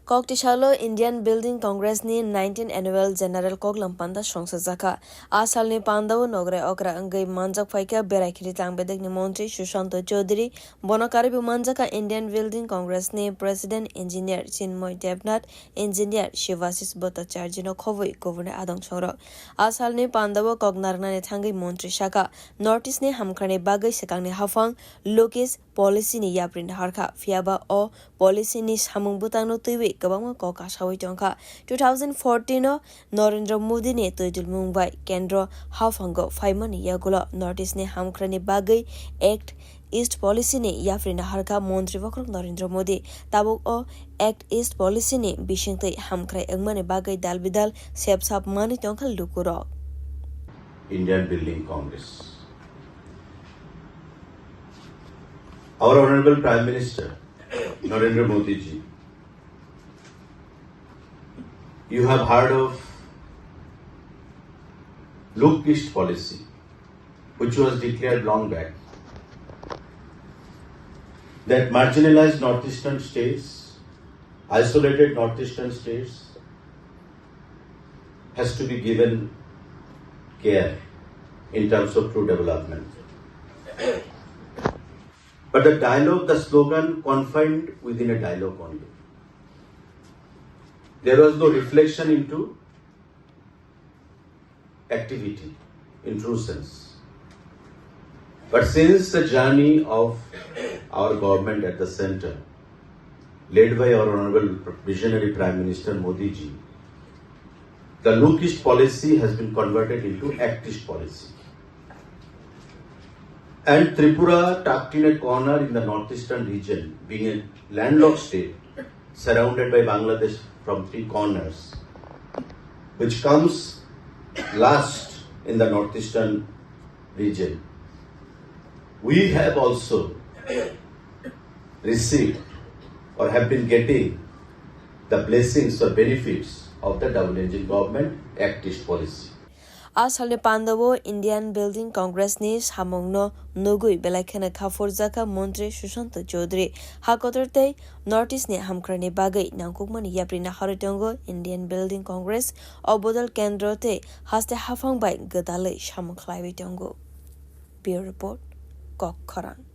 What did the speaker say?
Kok Tishalo Indian Building Congress ni 19th Annual General Kok Lampanda Shongsa Zakha. Asal ni Pandawo Nogre Okra Angai Manjak Faika Berakiri Tangbedek ni montri Sushanta Chowdhury Bonakaribu Manjaka Indian Building Congress ni President Engineer Chinmoy Devnath Engineer Shivasis Bhattacharya no Khowai Governor Adong Choro. Asal ni Pandawo Kok Narna ni Thangai Montri Shaka Notice ni Hamkrani Bagai Sekang ni Hafang Lokis Policy ni Yaprin Harka Fiaba o Policy ni Samung Butang no twiwi Kabama Koka Shawi Tonka 2014 no Narendra Modi ne Toidul Mumbai Kendro Hafango Faimani Yagula Notice ne Hamkrani Bagai Act East Policy ne Yafrin Harka Montri Vakrok Narendra Modi Tabuk o Act East Policy ne Bishingte Hamkrai Engmane Bagai Dalbidal Sepsap Mani Tonka Lukuro Indian Building Congress. Our Honorable Prime Minister, Narendra Modi ji, you have heard of Look East policy, which was declared long back, that marginalized northeastern states, isolated northeastern states, has to be given care in terms of true development. But the dialogue, the slogan confined within a dialogue only. There was no reflection into activity in true sense. But since the journey of our government at the center, led by our Honorable Visionary Prime Minister Modi ji, the Look East policy has been converted into Act East policy. And Tripura, tucked in a corner in the northeastern region, being a landlocked state, surrounded by Bangladesh from three corners, which comes last in the northeastern region, we have also received or have been getting the blessings or benefits of the double engine government Act East policy. Asal ni Pandawo Indian Building Congress ni Samongno Nugui Belakana Kaforzaka Montri Sushanta Chowdhury Hakotorte Notice ni Hamkrani Bagai Nangkukman Yaprina Haritongo Indian Building Congress Obodal Kendrote Haste Hafang by Gadale Shamuklaiwi Tongo. Bureau Report Kok Kharang.